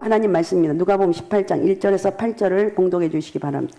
하나님 말씀입니다. 누가복음 18장 1절에서 8절을 봉독해 주시기 바랍니다.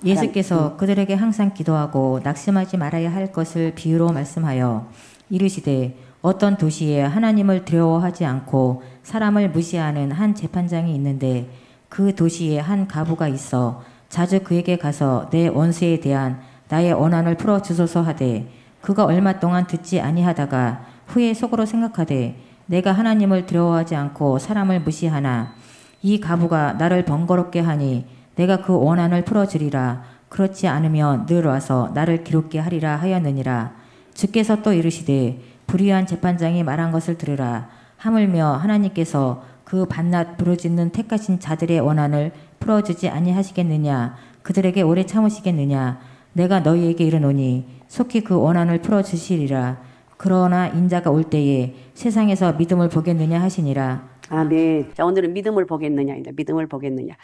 예수께서 그들에게 항상 기도하고 낙심하지 말아야 할 것을 비유로 말씀하여 이르시되 어떤 도시에 하나님을 두려워하지 않고 사람을 무시하는 한 재판장이 있는데 그 도시에 한 과부가 있어 자주 그에게 가서 내 원수에 대한 나의 원한을 풀어 주소서 하되 그가 얼마 동안 듣지 아니하다가 후에 속으로 생각하되 내가 하나님을 두려워하지 않고 사람을 무시하나 이 과부가 나를 번거롭게 하니 내가 그 원한을 풀어주리라. 그렇지 않으면 늘 와서 나를 기롭게 하리라 하였느니라. 주께서 또 이르시되 불의한 재판장이 말한 것을 들으라. 하물며 하나님께서 그 밤낮 부르짖는 택하신 자들의 원한을 풀어주지 아니하시겠느냐. 그들에게 오래 참으시겠느냐. 내가 너희에게 이르노니 속히 그 원한을 풀어주시리라. 그러나 인자가 올 때에 세상에서 믿음을 보겠느냐 하시니라. 아멘. 자, 오늘은 믿음을 보겠느냐입니다. 믿음을 보겠느냐.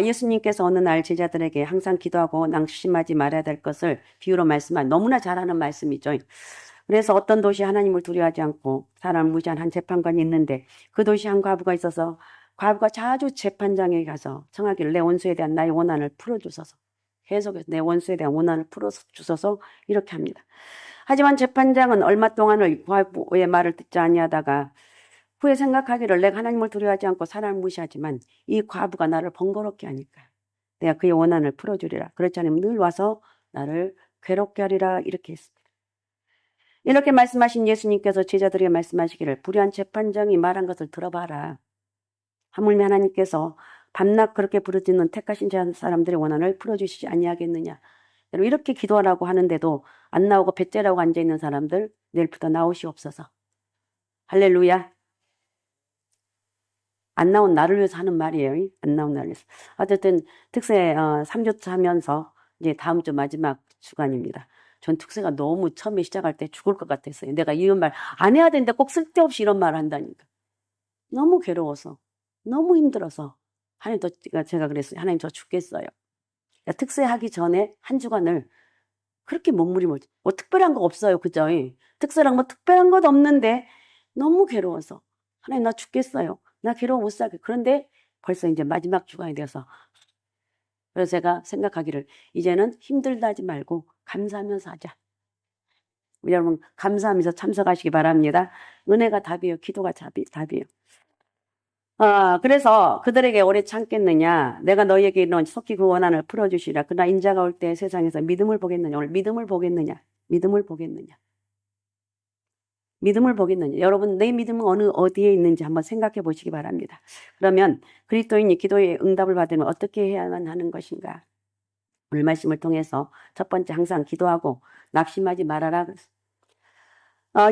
예수님께서 어느 날 제자들에게 항상 기도하고 낙심하지 말아야 될 것을 비유로 말씀한 너무나 잘하는 말씀이죠. 그래서 어떤 도시 하나님을 두려워하지 않고 사람을 무시한 한 재판관이 있는데 그 도시 한 과부가 있어서 과부가 자주 재판장에 가서 청하기를 내 원수에 대한 나의 원한을 풀어주소서. 계속해서 내 원수에 대한 원한을 풀어주소서 이렇게 합니다. 하지만 재판장은 얼마 동안을 과부의 말을 듣지 아니하다가 후에 생각하기를 내가 하나님을 두려워하지 않고 사람을 무시하지만 이 과부가 나를 번거롭게 하니까 내가 그의 원한을 풀어주리라. 그렇지 않으면 늘 와서 나를 괴롭게 하리라 이렇게 했습니다. 이렇게 말씀하신 예수님께서 제자들에게 말씀하시기를 불의한 재판장이 말한 것을 들어봐라. 하물며 하나님께서 밤낮 그렇게 부르짖는 택하신 사람들의 원한을 풀어주시지 아니하겠느냐. 여러분 이렇게 기도하라고 하는데도 안 나오고 배째라고 앉아있는 사람들 내일부터 나오시옵소서. 할렐루야. 안 나온 나를 위해서 하는 말이에요. 안 나온 나를 위해서. 어쨌든 특세 3주차 하면서 이제 다음 주 마지막 주간입니다. 전 특세가 너무 처음에 시작할 때 죽을 것 같았어요. 내가 이런 말 안 해야 되는데 꼭 쓸데없이 이런 말을 한다니까. 너무 괴로워서 너무 힘들어서 하나님 제가 그랬어요. 하나님 저 죽겠어요. 특세하기 전에 한 주간을 그렇게 몸부림을 뭐 특별한 거 없어요. 그죠? 특세랑 뭐 특별한 것도 없는데 너무 괴로워서 하나님 나 죽겠어요. 나 괴로워 못 살게. 그런데 벌써 이제 마지막 주간이 되어서 그래서 제가 생각하기를 이제는 힘들다 하지 말고 감사하면서 하자. 여러분 감사하면서 참석하시기 바랍니다. 은혜가 답이에요. 기도가 답이에요. 그래서 그들에게 오래 참겠느냐. 내가 너희에게 이르노니 속히 그 원한을 풀어주시라. 그러나 인자가 올 때 세상에서 믿음을 보겠느냐. 오늘 믿음을 보겠느냐. 믿음을 보겠느냐. 믿음을 보겠느냐. 여러분 내 믿음은 어디에 있는지 한번 생각해 보시기 바랍니다. 그러면 그리스도인이 기도의 응답을 받으면 어떻게 해야만 하는 것인가. 오늘 말씀을 통해서 첫 번째 항상 기도하고 낙심하지 말아라.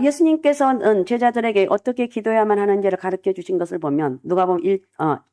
예수님께서는 제자들에게 어떻게 기도해야만 하는지를 가르쳐 주신 것을 보면 누가복음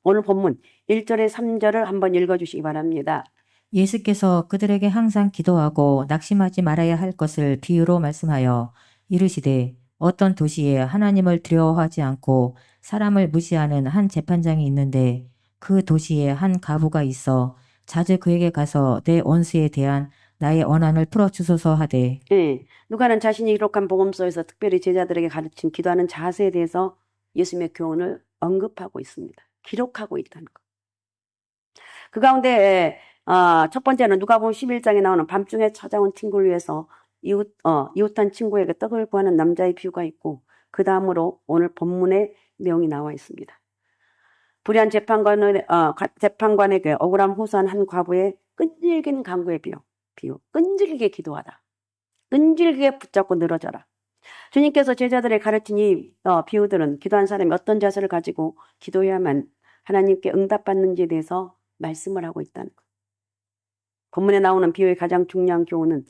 오늘 본문 1절에 3절을 한번 읽어 주시기 바랍니다. 예수께서 그들에게 항상 기도하고 낙심하지 말아야 할 것을 비유로 말씀하여 이르시되 어떤 도시에 하나님을 두려워하지 않고 사람을 무시하는 한 재판장이 있는데 그 도시에 한 과부가 있어 자주 그에게 가서 내 원수에 대한 나의 원한을 풀어주소서 하되. 예, 누가는 자신이 기록한 복음서에서 특별히 제자들에게 가르친 기도하는 자세에 대해서 예수님의 교훈을 언급하고 있습니다. 기록하고 있다는 것. 그 가운데 첫 번째는 누가복음 11장에 나오는 밤중에 찾아온 친구를 위해서 이웃한 친구에게 떡을 구하는 남자의 비유가 있고 그 다음으로 오늘 본문의 내용이 나와 있습니다. 불의한 재판관에게 억울함 호소한 한 과부의 끈질긴 간구의 비유. 끈질기게 기도하다. 끈질기게 붙잡고 늘어져라. 주님께서 제자들의 가르친 이 비유들은 기도한 사람이 어떤 자세를 가지고 기도해야만 하나님께 응답받는지에 대해서 말씀을 하고 있다는 것. 본문에 나오는 비유의 가장 중요한 교훈은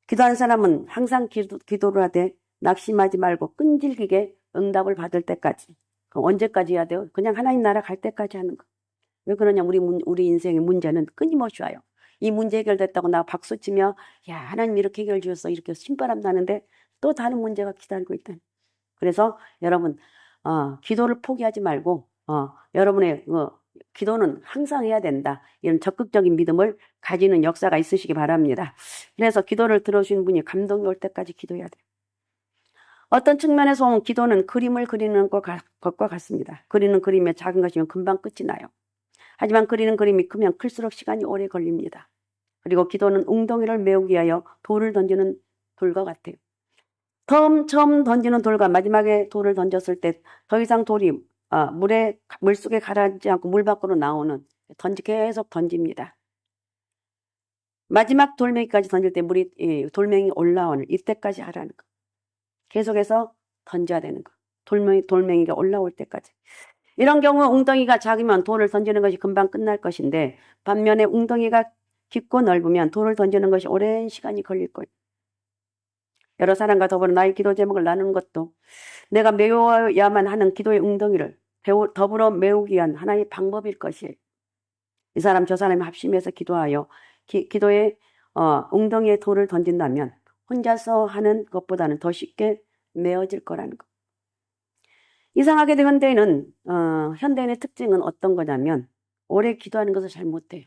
기도한 사람은 항상 기도를 하되 낙심하지 말고 끈질기게 응답을 받을 때까지. 그럼 언제까지 해야 돼요? 그냥 하나님 나라 갈 때까지 하는 거. 왜 그러냐? 우리 인생의 문제는 끊임없이 와요. 이 문제 해결됐다고 나 박수치며 야 하나님 이렇게 해결 주셨어 이렇게 신바람 나는데 또 다른 문제가 기다리고 있다. 그래서 여러분 기도를 포기하지 말고 여러분의 기도는 항상 해야 된다. 이런 적극적인 믿음을 가지는 역사가 있으시기 바랍니다. 그래서 기도를 들어주신 분이 감동이 올 때까지 기도해야 돼요. 어떤 측면에서 보면 기도는 그림을 그리는 것과 같습니다. 그리는 그림이 작은 것이면 금방 끝이 나요. 하지만 그리는 그림이 크면 클수록 시간이 오래 걸립니다. 그리고 기도는 웅덩이를 메우기 위하여 돌을 던지는 돌과 같아요. 처음 던지는 돌과 마지막에 돌을 던졌을 때 더 이상 돌이 물속에 가라앉지 않고 물 밖으로 나오는 계속 던집니다. 마지막 돌멩이까지 던질 때 돌멩이 올라오는 이때까지 하라는 거. 계속해서 던져야 되는 거. 돌멩이가 올라올 때까지. 이런 경우 웅덩이가 작으면 돌을 던지는 것이 금방 끝날 것인데 반면에 웅덩이가 깊고 넓으면 돌을 던지는 것이 오랜 시간이 걸릴 거예요. 여러 사람과 더불어 나의 기도 제목을 나누는 것도 내가 메워야만 하는 기도의 웅덩이를 더불어 메우기 위한 하나의 방법일 것이에요. 이 사람 저 사람이 합심해서 기도하여 기도의 웅덩이에 돌을 던진다면 혼자서 하는 것보다는 더 쉽게 메워질 거라는 거. 이상하게도 현대인의 특징은 어떤 거냐면 오래 기도하는 것을 잘 못해요.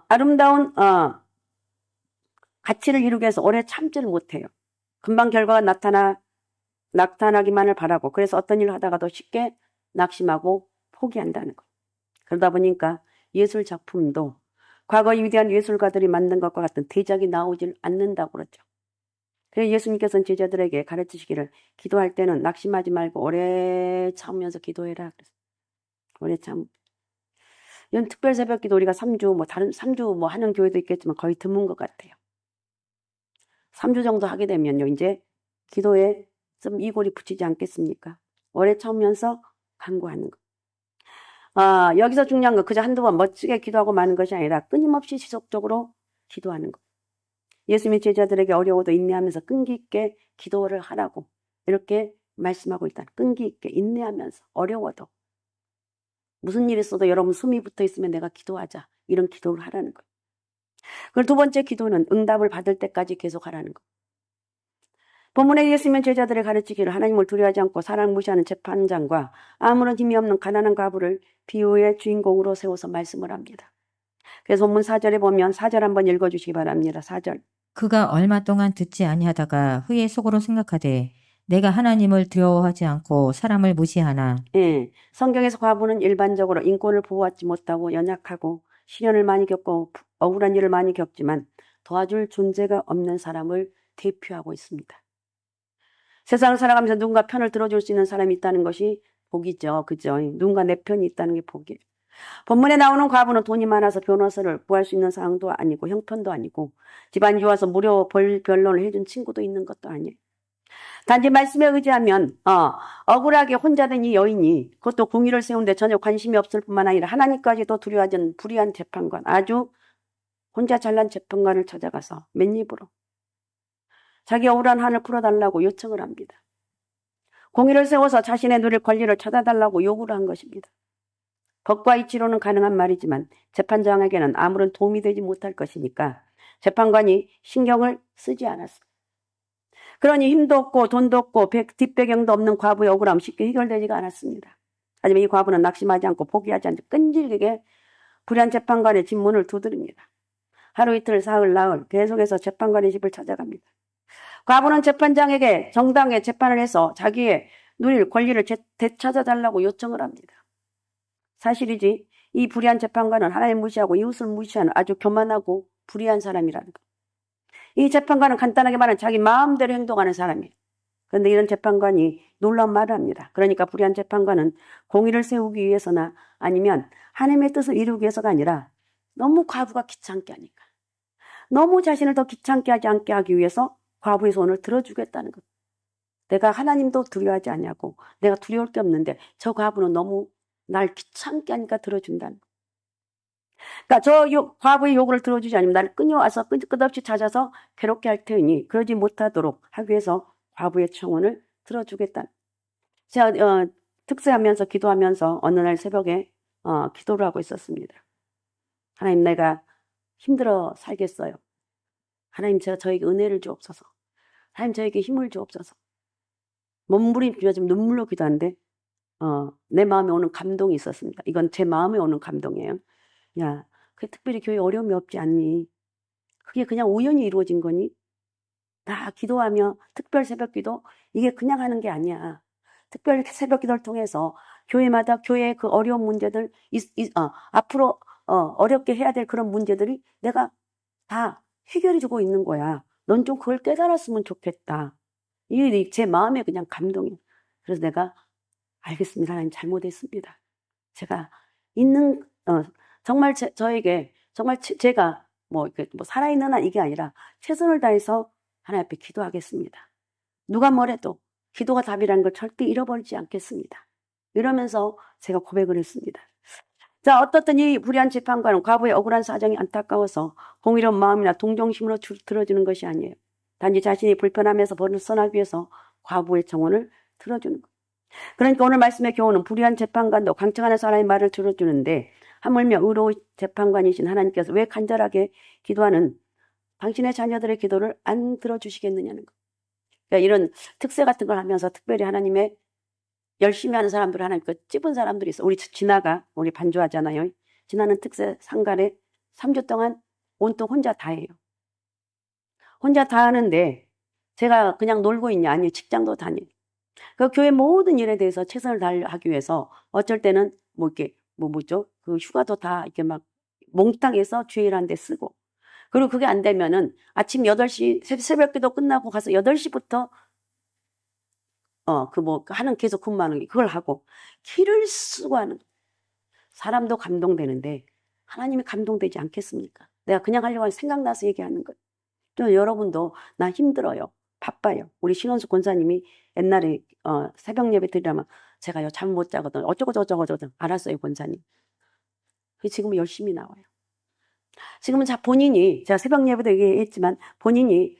아름다운 가치를 이루기 위해서 오래 참지를 못해요. 금방 결과가 나타나기만을 바라고 그래서 어떤 일을 하다가도 쉽게 낙심하고 포기한다는 거. 그러다 보니까 예술 작품도 과거 위대한 예술가들이 만든 것과 같은 대작이 나오질 않는다고 그러죠. 그래서 예수님께서는 제자들에게 가르치시기를 기도할 때는 낙심하지 말고 오래 참으면서 기도해라. 오래 참. 이런 특별 새벽 기도 우리가 3주 다른 3주 하는 교회도 있겠지만 거의 드문 것 같아요. 3주 정도 하게 되면요, 이제 기도에 좀 이골이 붙이지 않겠습니까? 오래 참으면서 간구하는 거. 여기서 중요한 건 그저 한두 번 멋지게 기도하고 마는 것이 아니라 끊임없이 지속적으로 기도하는 거. 예수님의 제자들에게 어려워도 인내하면서 끈기 있게 기도를 하라고 이렇게 말씀하고 있다. 끈기 있게 인내하면서 어려워도 무슨 일이 있어도 여러분 숨이 붙어 있으면 내가 기도하자. 이런 기도를 하라는 거예요. 그리고 두 번째 기도는 응답을 받을 때까지 계속 하라는 거. 본문에 예수님은 제자들을 가르치기를 하나님을 두려워하지 않고 사랑을 무시하는 재판장과 아무런 힘이 없는 가난한 과부를 비유의 주인공으로 세워서 말씀을 합니다. 그래서 본문 4절에 보면 4절 한번 읽어주시기 바랍니다. 4절. 그가 얼마 동안 듣지 아니하다가 후에 속으로 생각하되 내가 하나님을 두려워하지 않고 사람을 무시하나. 예, 성경에서 과부는 일반적으로 인권을 보호받지 못하고 연약하고 시련을 많이 겪고 억울한 일을 많이 겪지만 도와줄 존재가 없는 사람을 대표하고 있습니다. 세상을 살아가면서 누군가 편을 들어줄 수 있는 사람이 있다는 것이 복이죠. 그죠? 누군가 내 편이 있다는 게 복이에요. 본문에 나오는 과부는 돈이 많아서 변호사를 구할 수 있는 상황도 아니고 형편도 아니고 집안이 좋아서 무료 변론을 해준 친구도 있는 것도 아니에요. 단지 말씀에 의지하면 억울하게 혼자 된 이 여인이 그것도 공의를 세우는데 전혀 관심이 없을 뿐만 아니라 하나님까지도 두려워하지 않는 불의한 재판관, 아주 혼자 잘난 재판관을 찾아가서 맨입으로 자기 억울한 한을 풀어달라고 요청을 합니다. 공의를 세워서 자신의 누릴 권리를 찾아달라고 요구를 한 것입니다. 법과 이치로는 가능한 말이지만 재판장에게는 아무런 도움이 되지 못할 것이니까 재판관이 신경을 쓰지 않았습니다. 그러니 힘도 없고 돈도 없고 뒷배경도 없는 과부의 억울함 쉽게 해결되지가 않았습니다. 하지만 이 과부는 낙심하지 않고 포기하지 않고 끈질기게 불의한 재판관의 집문을 두드립니다. 하루 이틀 사흘 나흘 계속해서 재판관의 집을 찾아갑니다. 과부는 재판장에게 정당하게 재판을 해서 자기의 누릴 권리를 되찾아달라고 요청을 합니다. 사실이지 이 불의한 재판관은 하나님 무시하고 이웃을 무시하는 아주 교만하고 불의한 사람이라는 것. 이 재판관은 간단하게 말하면 자기 마음대로 행동하는 사람이에요. 그런데 이런 재판관이 놀라운 말을 합니다. 그러니까 불의한 재판관은 공의를 세우기 위해서나 아니면 하나님의 뜻을 이루기 위해서가 아니라 너무 과부가 귀찮게 하니까 너무 자신을 더 귀찮게 하지 않게 하기 위해서 과부의 손을 들어주겠다는 것. 내가 하나님도 두려워하지 않냐고 내가 두려울 게 없는데 저 과부는 너무 날 귀찮게 하니까 들어준다는 것. 그러니까 저 과부의 요구를 들어주지 않으면 나를 끊어와서 끝없이 찾아서 괴롭게 할 테니 그러지 못하도록 하기 위해서 과부의 청원을 들어주겠다. 제가 특세하면서 기도하면서 어느 날 새벽에 기도를 하고 있었습니다. 하나님 내가 힘들어 살겠어요. 하나님 제가 저에게 은혜를 주옵소서. 하나님 저에게 힘을 주옵소서. 몸부림치며 좀 눈물로 기도하는데 내 마음에 오는 감동이 있었습니다. 이건 제 마음에 오는 감동이에요. 야, 그게 특별히 교회에 어려움이 없지 않니? 그게 그냥 우연히 이루어진 거니? 다 기도하며 특별 새벽 기도, 이게 그냥 하는 게 아니야. 특별 새벽 기도를 통해서 교회마다 교회의 그 어려운 문제들, 앞으로 어렵게 해야 될 그런 문제들이 내가 다 해결해 주고 있는 거야. 넌 좀 그걸 깨달았으면 좋겠다. 이게 제 마음에 그냥 감동이야. 그래서 내가 알겠습니다. 하나님 잘못했습니다. 제가 있는 정말 저에게 정말 제가 뭐 살아있는 한 이게 아니라 최선을 다해서 하나님 앞에 기도하겠습니다. 누가 뭐래도 기도가 답이라는 걸 절대 잃어버리지 않겠습니다. 이러면서 제가 고백을 했습니다. 자, 어떻든 이 불의한 재판관은 과부의 억울한 사정이 안타까워서 공의로운 마음이나 동정심으로 들어주는 것이 아니에요. 단지 자신이 불편함에서 벗어나기 위해서 과부의 청원을 들어주는 것. 그러니까 오늘 말씀의 교훈은 불의한 재판관도 강청하는 사람의 말을 들어주는데 하물며 의로운 재판관이신 하나님께서 왜 간절하게 기도하는 당신의 자녀들의 기도를 안 들어주시겠느냐는 것. 그러니까 이런 특세 같은 걸 하면서 특별히 하나님의 열심히 하는 사람들, 하나님 그 찝은 사람들이 있어. 우리 우리 반주하잖아요. 진아는 특세 상간에 3주 동안 온통 혼자 다 해요. 혼자 다 하는데 제가 그냥 놀고 있냐? 아니요, 직장도 다녀요. 그 교회 모든 일에 대해서 최선을 다하기 위해서 어쩔 때는 그 휴가도 다 이렇게 막 몽땅해서 주일한 데 쓰고. 그리고 그게 안 되면은 아침 8시, 새벽 기도 끝나고 가서 8시부터 하는 계속 근무하는 게 그걸 하고 기를 쓰고 하는 사람도 감동되는데 하나님이 감동되지 않겠습니까? 내가 그냥 하려고 하는 생각나서 얘기하는 거예요. 또 여러분도 나 힘들어요. 바빠요. 우리 신원수 권사님이 옛날에 새벽 예배 드리려면 제가요 잠 못 자거든. 어쩌고 알았어요, 권사님. 지금은 열심히 나와요. 지금은 본인이 제가 새벽 예배도 얘기했지만 본인이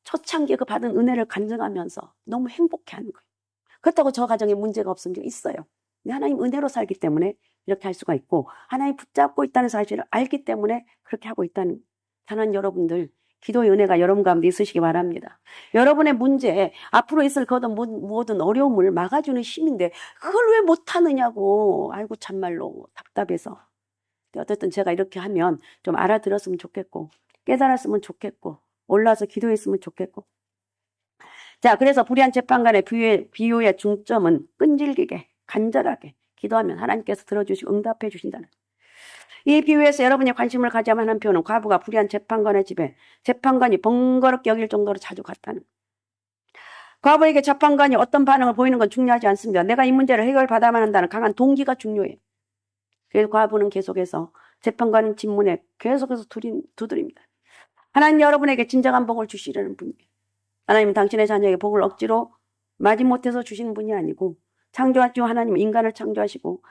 초창기에 그 받은 은혜를 간증하면서 너무 행복해하는 거예요. 그렇다고 저 가정에 문제가 없은 게 있어요. 근데 하나님 은혜로 살기 때문에 이렇게 할 수가 있고 하나님 붙잡고 있다는 사실을 알기 때문에 그렇게 하고 있다는 사랑하는 여러분들 기도의 은혜가 여러분 가운데 있으시기 바랍니다. 여러분의 문제 앞으로 있을 모든 어려움을 막아주는 힘인데 그걸 왜 못하느냐고. 아이고 참말로 답답해서. 어쨌든 제가 이렇게 하면 좀 알아들었으면 좋겠고 깨달았으면 좋겠고 올라서 기도했으면 좋겠고. 자, 그래서 불의한 재판관의 비유의 중점은 끈질기게 간절하게 기도하면 하나님께서 들어주시고 응답해 주신다는. 이 비유에서 여러분이 관심을 가져야 하는 표현은 과부가 불의한 재판관의 집에 재판관이 번거롭게 여길 정도로 자주 갔다는. 과부에게 재판관이 어떤 반응을 보이는 건 중요하지 않습니다. 내가 이 문제를 해결받아야만 한다는 강한 동기가 중요해요. 그래서 과부는 계속해서 재판관 집문에 계속해서 두드립니다. 하나님 여러분에게 진정한 복을 주시려는 분이에요. 하나님은 당신의 자녀에게 복을 억지로 마지못해서 주시는 분이 아니고 창조하시고 하나님은 인간을 창조하시고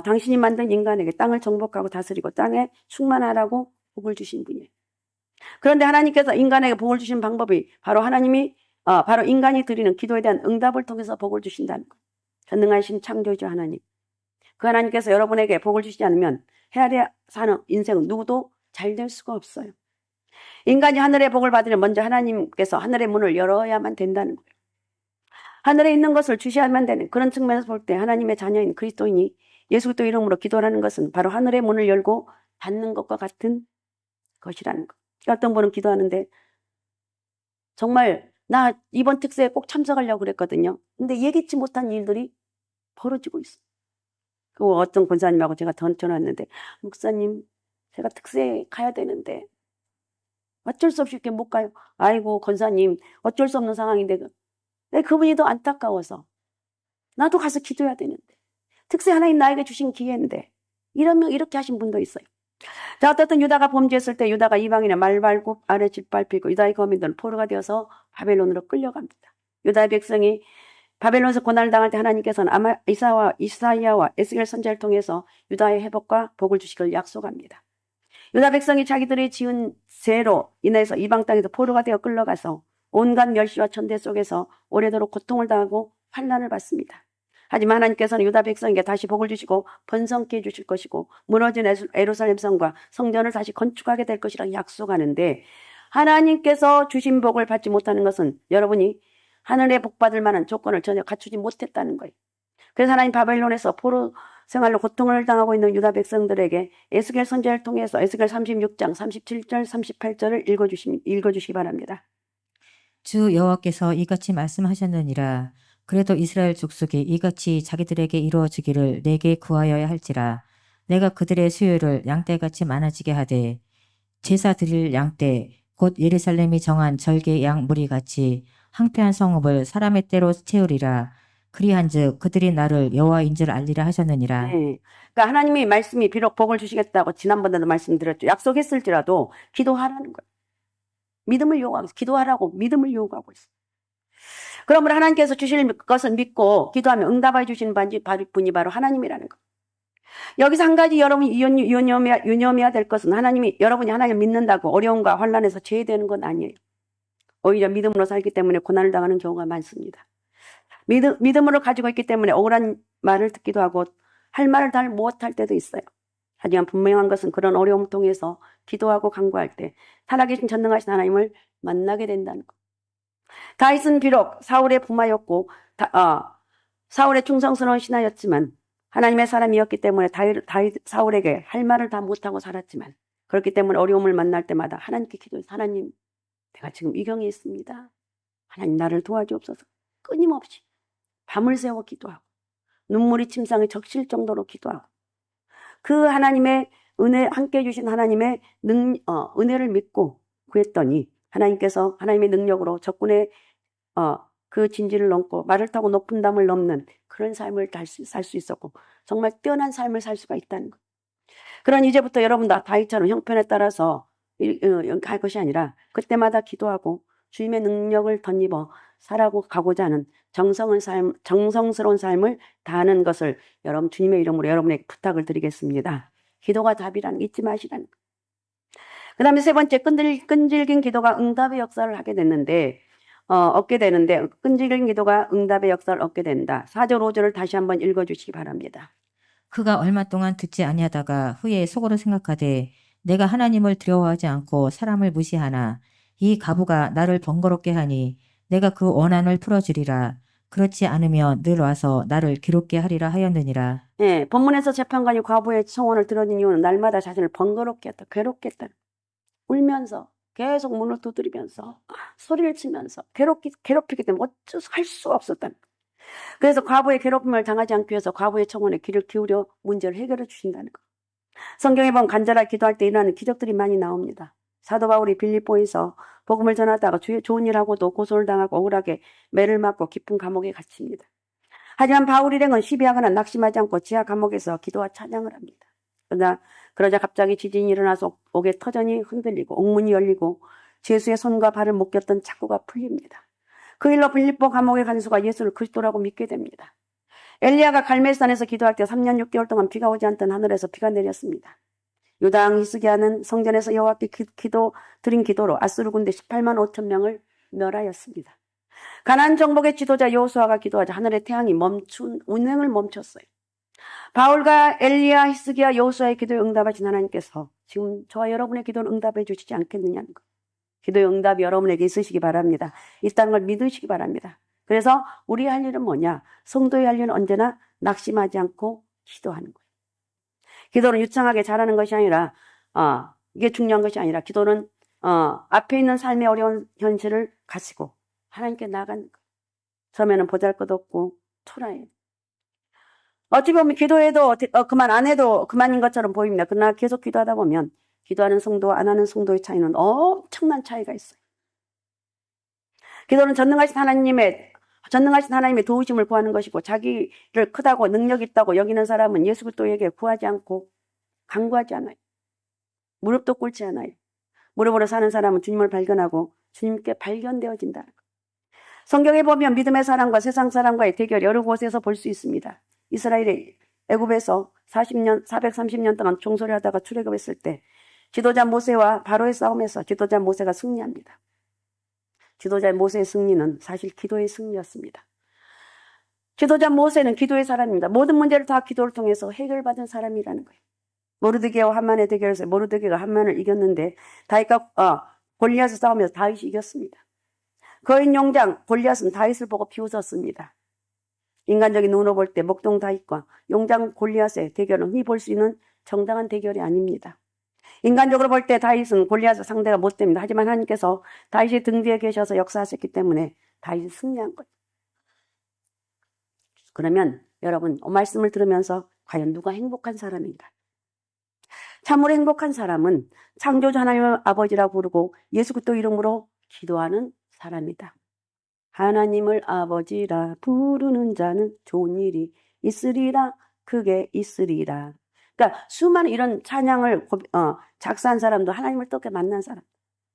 당신이 만든 인간에게 땅을 정복하고 다스리고 땅에 충만하라고 복을 주신 분이에요. 그런데 하나님께서 인간에게 복을 주신 방법이 바로 바로 인간이 드리는 기도에 대한 응답을 통해서 복을 주신다는 거예요. 전능하신 창조주 하나님. 그 하나님께서 여러분에게 복을 주시지 않으면 헤아려 사는 인생은 누구도 잘 될 수가 없어요. 인간이 하늘의 복을 받으려 먼저 하나님께서 하늘의 문을 열어야만 된다는 거예요. 하늘에 있는 것을 주셔야만 되는 그런 측면에서 볼 때 하나님의 자녀인 그리스도인이 예수 그리스도 이름으로 기도하는 것은 바로 하늘의 문을 열고 닫는 것과 같은 것이라는 것. 어떤 분은 기도하는데 정말 나 이번 특세에 꼭 참석하려고 그랬거든요. 근데 예기치 못한 일들이 벌어지고 있어. 그 어떤 권사님하고 제가 전화했는데 목사님 제가 특세에 가야 되는데 어쩔 수 없이 이렇게 못 가요. 아이고 권사님 어쩔 수 없는 상황인데 그분이 더 안타까워서 나도 가서 기도해야 되는데 특세 하나님 나에게 주신 기회인데 이렇게 하신 분도 있어요. 자, 어쨌든 유다가 범죄했을 때 유다가 이방인의 말발굽 아래 짓밟히고 유다의 거민들은 포로가 되어서 바벨론으로 끌려갑니다. 유다의 백성이 바벨론에서 고난을 당할 때 하나님께서는 아마 이사야와 에스겔 선지자를 통해서 유다의 회복과 복을 주시길 약속합니다. 유다 백성이 자기들이 지은 죄로 인해서 이방 땅에서 포로가 되어 끌려가서 온갖 멸시와 천대 속에서 오래도록 고통을 당하고 환난을 받습니다. 하지만 하나님께서는 유다 백성에게 다시 복을 주시고 번성케 해주실 것이고 무너진 예루살렘 성과 성전을 다시 건축하게 될 것이라고 약속하는데 하나님께서 주신 복을 받지 못하는 것은 여러분이 하늘에 복 받을 만한 조건을 전혀 갖추지 못했다는 거예요. 그래서 하나님 바벨론에서 포로 생활로 고통을 당하고 있는 유다 백성들에게 에스겔 선지자를 통해서 에스겔 36장 37절 38절을 읽어주시기 바랍니다. 주 여호와께서 이같이 말씀하셨느니라. 그래도 이스라엘 족속이 이같이 자기들에게 이루어지기를 내게 구하여야 할지라. 내가 그들의 수요를 양떼같이 많아지게 하되 제사 드릴 양떼 곧 예루살렘이 정한 절개 양 무리같이 황폐한 성읍을 사람의 때로 채우리라. 그리한즉 그들이 나를 여호와인 줄 알리라 하셨느니라. 네. 그러니까 하나님이 말씀이 비록 복을 주시겠다고 지난번에도 말씀드렸죠. 약속했을지라도 기도하라는 거예요. 믿음을 요구하고 있어요. 기도하라고 믿음을 요구하고 있어요. 그러므로 하나님께서 주실 것을 믿고 기도하면 응답해 주시는 분이 바로 하나님이라는 거예요. 여기서 한 가지 여러분이 유념해야 될 것은 여러분이 하나님을 믿는다고 어려움과 환난에서 제외되는 건 아니에요. 오히려 믿음으로 살기 때문에 고난을 당하는 경우가 많습니다. 믿음으로 가지고 있기 때문에 억울한 말을 듣기도 하고 할 말을 잘 못할 때도 있어요. 하지만 분명한 것은 그런 어려움을 통해서 기도하고 간구할 때 살아계신 전능하신 하나님을 만나게 된다는 것. 다윗은 비록 사울의 부마였고 사울의 충성스러운 신하였지만 하나님의 사람이었기 때문에 다윗 사울에게 할 말을 다 못하고 살았지만 그렇기 때문에 어려움을 만날 때마다 하나님께 기도해서 하나님 내가 지금 이 경에 있습니다. 하나님 나를 도와주옵소서. 끊임없이 밤을 새워 기도하고 눈물이 침상에 적실 정도로 기도하고 그 하나님의 은혜 함께 해주신 하나님의 은혜를 믿고 구했더니 하나님께서 하나님의 능력으로 적군의 그 진지를 넘고 말을 타고 높은 담을 넘는 그런 삶을 살 수 있었고 정말 뛰어난 삶을 살 수가 있다는 것. 그런 이제부터 여러분 다 다윗처럼 형편에 따라서 갈 것이 아니라 그때마다 기도하고 주님의 능력을 덧입어 살아가고자 하는 정성스러운 삶을 다하는 것을 여러분 주님의 이름으로 여러분에게 부탁을 드리겠습니다. 기도가 답이라는 거 잊지 마시라는 거. 그 다음에 세 번째 끈질긴 기도가 응답의 역사를 얻게 되는데 끈질긴 기도가 응답의 역사를 얻게 된다. 4절 5절을 다시 한번 읽어주시기 바랍니다. 그가 얼마 동안 듣지 아니하다가 후에 속으로 생각하되 내가 하나님을 두려워하지 않고 사람을 무시하나 이 가부가 나를 번거롭게 하니 내가 그 원한을 풀어주리라. 그렇지 않으면 늘 와서 나를 괴롭게 하리라 하였느니라. 예, 본문에서 재판관이 과부의 청원을 들어준 이유는 날마다 자신을 번거롭게 했다, 괴롭게 했다. 울면서 계속 문을 두드리면서 소리를 치면서 괴롭히기 때문에 할 수 없었다는 거예요. 그래서 과부의 괴롭힘을 당하지 않기 위해서 과부의 청원에 귀를 기울여 문제를 해결해 주신다는 거예요. 성경에 보면 간절하게 기도할 때 일어나는 기적들이 많이 나옵니다. 사도 바울이 빌립보에서 복음을 전하다가 좋은 일하고도 고소를 당하고 억울하게 매를 맞고 깊은 감옥에 갇힙니다. 하지만 바울 일행은 시비하거나 낙심하지 않고 지하 감옥에서 기도와 찬양을 합니다. 그러자 갑자기 지진이 일어나서 옥의 터전이 흔들리고 옥문이 열리고 예수의 손과 발을 묶였던 착고가 풀립니다. 그 일로 빌립보 감옥의 간수가 예수를 그리스도라고 믿게 됩니다. 엘리야가 갈멜산에서 기도할 때 3년 6개월 동안 비가 오지 않던 하늘에서 비가 내렸습니다. 유다왕 히스기야는 성전에서 여호와께 드린 기도로 아수르 군대 18만 5천 명을 멸하였습니다. 가나안 정복의 지도자 여호수아가 기도하자 하늘의 태양이 운행을 멈췄어요. 바울과 엘리야, 히스기야, 여호수아의 기도에 응답하신 하나님께서 지금 저와 여러분의 기도를 응답해 주시지 않겠느냐는 것. 기도의 응답이 여러분에게 있으시기 바랍니다. 있다는 걸 믿으시기 바랍니다. 그래서 우리 할 일은 뭐냐? 성도의 할 일은 언제나 낙심하지 않고 기도하는 거예요. 기도는 유창하게 잘하는 것이 아니라 이게 중요한 것이 아니라 기도는 앞에 있는 삶의 어려운 현실을 가지고 하나님께 나가는 거예요. 처음에는 보잘것없고 초라해요. 어찌 보면 기도해도 그만 안 해도 그만인 것처럼 보입니다. 그러나 계속 기도하다 보면 기도하는 성도와 안 하는 성도의 차이는 엄청난 차이가 있어요. 기도는 전능하신 하나님의 도우심을 구하는 것이고 자기를 크다고 능력 있다고 여기는 사람은 예수 그리스도에게 구하지 않고 간구하지 않아요. 무릎도 꿇지 않아요. 무릎으로 사는 사람은 주님을 발견하고 주님께 발견되어진다는 것. 성경에 보면 믿음의 사람과 세상 사람과의 대결 여러 곳에서 볼 수 있습니다. 이스라엘이 애굽에서 430년 동안 종소리하다가 출애굽했을 때 지도자 모세와 바로의 싸움에서 지도자 모세가 승리합니다. 지도자 모세의 승리는 사실 기도의 승리였습니다. 지도자 모세는 기도의 사람입니다. 모든 문제를 다 기도를 통해서 해결받은 사람이라는 거예요. 모르드게와 한만의 대결에서 모르드게가 한만을 이겼는데 골리앗을 싸우면서 다윗이 이겼습니다. 거인 용장 골리앗은 다윗을 보고 비웃었습니다. 인간적인 눈으로 볼 때 목동 다윗과 용장 골리앗의 대결은 흔히 볼 수 있는 정당한 대결이 아닙니다. 인간적으로 볼 때 다윗은 골리앗의 상대가 못 됩니다. 하지만 하나님께서 다윗의 등 뒤에 계셔서 역사하셨기 때문에 다윗이 승리한 거죠. 그러면 여러분, 말씀을 들으면서 과연 누가 행복한 사람인가? 참으로 행복한 사람은 창조주 하나님을 아버지라고 부르고 예수 그리스도 이름으로 기도하는 사람이다. 하나님을 아버지라 부르는 자는 좋은 일이 있으리라, 크게 있으리라. 그러니까 수많은 이런 찬양을 작사한 사람도 하나님을 어떻게 만난 사람,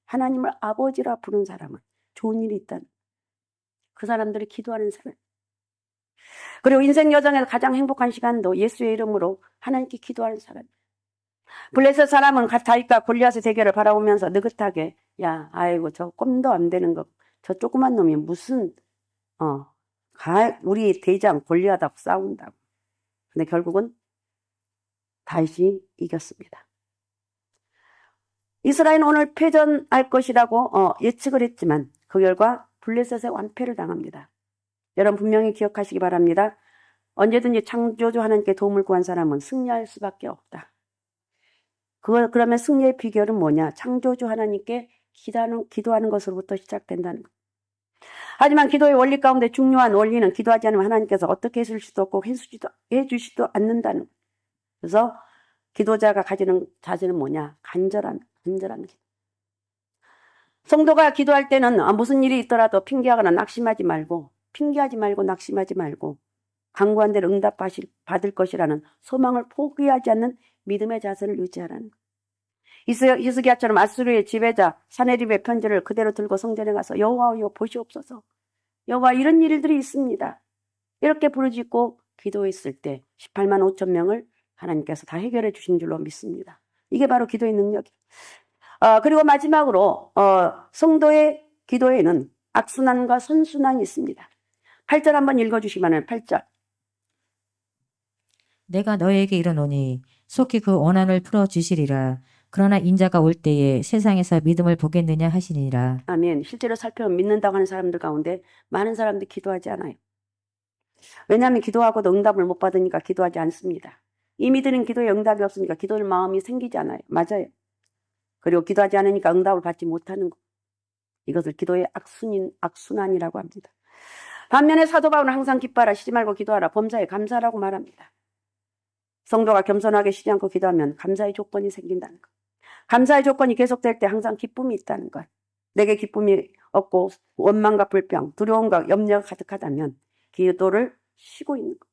하나님을 아버지라 부르는 사람은 좋은 일이 있다는, 그 사람들이 기도하는 사람. 그리고 인생 여정에서 가장 행복한 시간도 예수의 이름으로 하나님께 기도하는 사람. 블레셋 사람은 다윗과 골리앗의 대결을 바라보면서 느긋하게, 야, 아이고 저 꼼도 안 되는 거, 저 조그만 놈이 무슨 우리 대장 골리앗하고 싸운다고. 근데 결국은 다윗이 이겼습니다. 이스라엘은 오늘 패전할 것이라고 예측을 했지만 그 결과 블레셋의 완패를 당합니다. 여러분 분명히 기억하시기 바랍니다. 언제든지 창조주 하나님께 도움을 구한 사람은 승리할 수밖에 없다. 그러면 승리의 비결은 뭐냐? 창조주 하나님께 기도하는 것으로부터 시작된다는 것. 하지만 기도의 원리 가운데 중요한 원리는 기도하지 않으면 하나님께서 어떻게 해줄 수도 없고 해주시도 않는다는 것. 그래서 기도자가 가지는 자세는 뭐냐? 간절한 기도. 성도가 기도할 때는 무슨 일이 있더라도 핑계하거나 낙심하지 말고 낙심하지 말고 간구한 대로 응답받을 것이라는 소망을 포기하지 않는 믿음의 자세를 유지하라는 것. 히스기야처럼 아수르의 지배자 사네립의 편지를 그대로 들고 성전에 가서 여호와여 보시옵소서. 여호와 이런 일들이 있습니다. 이렇게 부르짖고 기도했을 때 18만 5천 명을 하나님께서 다 해결해 주신 줄로 믿습니다. 이게 바로 기도의 능력이에요. 그리고 마지막으로 성도의 기도에는 악순환과 선순환이 있습니다. 8절 한번 읽어주시면 8절. 내가 너에게 이르노니 속히 그 원한을 풀어주시리라. 그러나 인자가 올 때에 세상에서 믿음을 보겠느냐 하시니라. 아멘. 실제로 살펴보면 믿는다고 하는 사람들 가운데 많은 사람들이 기도하지 않아요. 왜냐하면 기도하고도 응답을 못 받으니까 기도하지 않습니다. 이미 드린 기도에 응답이 없으니까 기도할 마음이 생기지 않아요. 맞아요. 그리고 기도하지 않으니까 응답을 받지 못하는 것. 이것을 기도의 악순환이라고 합니다. 반면에 사도 바울은 항상 기뻐하라, 쉬지 말고 기도하라, 범사에 감사라고 말합니다. 성도가 겸손하게 쉬지 않고 기도하면 감사의 조건이 생긴다는 것. 감사의 조건이 계속될 때 항상 기쁨이 있다는 것. 내게 기쁨이 없고 원망과 불평, 두려움과 염려가 가득하다면 기도를 쉬고 있는 것.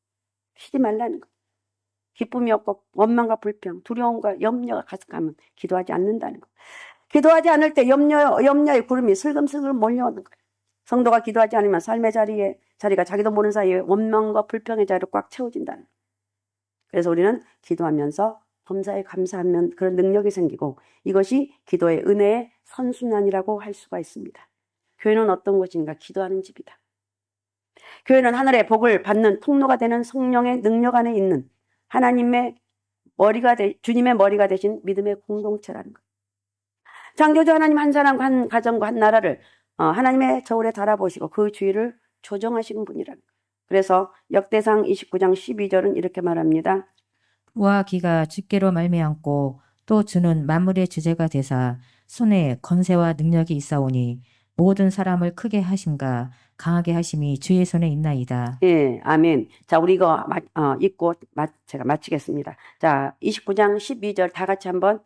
쉬지 말라는 것. 기쁨이 없고 원망과 불평, 두려움과 염려가 가득하면 기도하지 않는다는 것. 기도하지 않을 때 염려의 구름이 슬금슬금 몰려오는 거예요. 성도가 기도하지 않으면 삶의 자리가 자기도 모르는 사이에 원망과 불평의 자리로 꽉 채워진다는 거예요. 그래서 우리는 기도하면서 범사에 감사하면 그런 능력이 생기고 이것이 기도의 은혜의 선순환이라고 할 수가 있습니다. 교회는 어떤 곳인가? 기도하는 집이다. 교회는 하늘의 복을 받는 통로가 되는 성령의 능력 안에 있는 하나님의 주님의 머리가 되신 믿음의 공동체라는 것. 창조주 하나님 한 사람과 한 가정과 한 나라를 하나님의 저울에 달아보시고 그 주위를 조정하시는 분이라는 것. 그래서 역대상 29장 12절은 이렇게 말합니다. 부와 기가 주께로 말미암고 또 주는 만물의 주제가 되사 손에 건세와 능력이 있사오니 모든 사람을 크게 하심과 강하게 하심이 주의 손에 있나이다. 예, 아멘. 자, 우리 이거 읽고 제가 마치겠습니다. 자, 29장 12절 다 같이 한번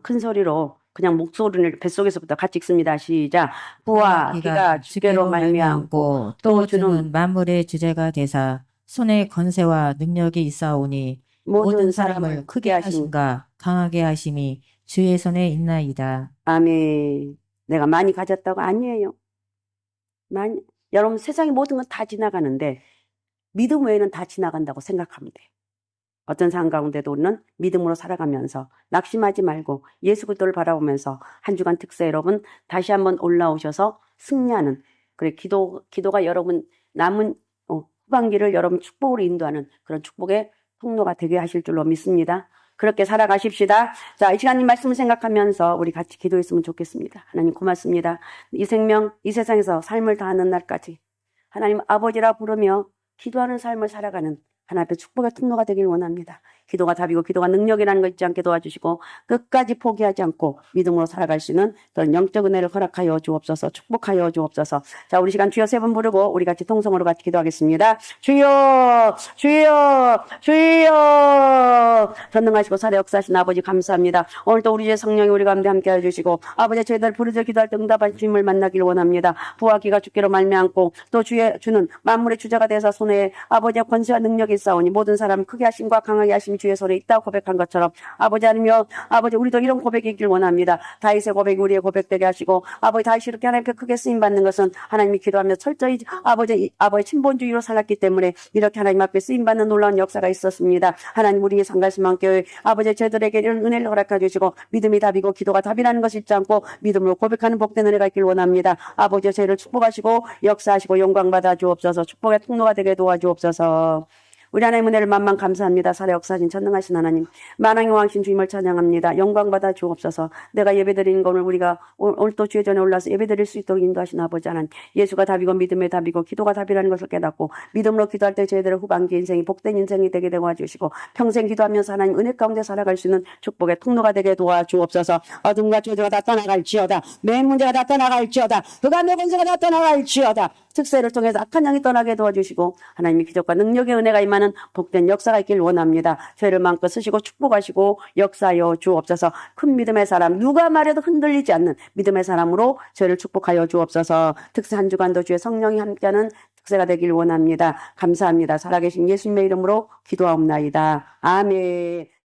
큰 소리로 그냥 목소리를 뱃속에서부터 같이 읽습니다. 시작. 부와 기가 주께로 말미암고 또 주는 만물의 주제가 되사 손에 건세와 능력이 있사오니 모든 사람을 크게 하심과 강하게 하심이 주의 손에 있나이다. 아멘. 내가 많이 가졌다고? 아니에요. 여러분 세상의 모든 건 다 지나가는데 믿음 외에는 다 지나간다고 생각하면 돼요. 어떤 상황 가운데도 우리는 믿음으로 살아가면서 낙심하지 말고 예수 그리스도를 바라보면서 한 주간 특세 여러분 다시 한번 올라오셔서 승리하는 그래 기도가 여러분 남은 후반기를 여러분 축복으로 인도하는 그런 축복의 통로가 되게 하실 줄로 믿습니다. 그렇게 살아가십시다. 자, 이 시간 이 말씀을 생각하면서 우리 같이 기도했으면 좋겠습니다. 하나님 고맙습니다. 이 생명, 이 세상에서 삶을 다하는 날까지 하나님 아버지라 부르며 기도하는 삶을 살아가는 하나님 앞에 축복의 통로가 되길 원합니다. 기도가 답이고 기도가 능력이라는 거 잊지 않게 도와주시고 끝까지 포기하지 않고 믿음으로 살아갈 수 있는 그런 영적 은혜를 허락하여 주옵소서. 축복하여 주옵소서. 자, 우리 시간 주여 세 번 부르고 우리 같이 통성으로 같이 기도하겠습니다. 주여 주여 주여. 전능하시고 살아 역사하신 아버지 감사합니다. 오늘도 우리 주의 성령이 우리 가운데 함께해 주시고 아버지 저희들 부르짖어 기도할 때 응답하신 주님을 만나길 원합니다. 부와 기가 주께로 말미암고 또 주는 만물의 주자가 되사 손에 아버지의 권세와 능력이 있사오니 모든 사람 크게 하심과 강하게 하심 주의 손에 있다고 고백한 것처럼 아버지 하나님여 아버지 우리도 이런 고백이 있길 원합니다. 다윗의 고백이 우리의 고백되게 하시고 아버지 다윗이 이렇게 하나님께 크게 쓰임받는 것은 하나님이 기도하며 철저히 아버지 친본주의로 살았기 때문에 이렇게 하나님 앞에 쓰임받는 놀라운 역사가 있었습니다. 하나님 우리의 상가시만교회 아버지 저희들에게 이런 은혜를 허락해 주시고 믿음이 답이고 기도가 답이라는 것을 잊지 않고 믿음으로 고백하는 복된 은혜가 있길 원합니다. 아버지 저희를 축복하시고 역사하시고 영광받아 주옵소서. 축복의 통로가 되게 도와주옵소서. 우리 하나님 은혜를 만만 감사합니다. 살아 역사하신 전능하신 하나님 만왕의 왕신 주님을 찬양합니다. 영광받아 주옵소서. 내가 예배드리는 것을 우리가 오늘 또 주의 전에 올라서 예배드릴 수 있도록 인도하신 아버지 하나님 예수가 답이고 믿음의 답이고 기도가 답이라는 것을 깨닫고 믿음으로 기도할 때 저희들의 후반기 인생이 복된 인생이 되게 도와주시고 평생 기도하면서 하나님 은혜 가운데 살아갈 수 있는 축복의 통로가 되게 도와주옵소서. 어둠과 저주가 다 떠나갈지어다. 맨 문제가 다 떠나갈지어다. 그간의 권세가 다 떠나갈지어다. 특세를 통해서 악한 영이 떠나게 도와주시고 하나님의 기적과 능력의 은혜가 임하는 복된 역사가 있길 원합니다. 저희를 마음껏 쓰시고 축복하시고 역사하여 주옵소서. 큰 믿음의 사람 누가 말해도 흔들리지 않는 믿음의 사람으로 저희를 축복하여 주옵소서. 특세 한 주간도 주의 성령이 함께하는 특세가 되길 원합니다. 감사합니다. 살아계신 예수님의 이름으로 기도하옵나이다. 아멘.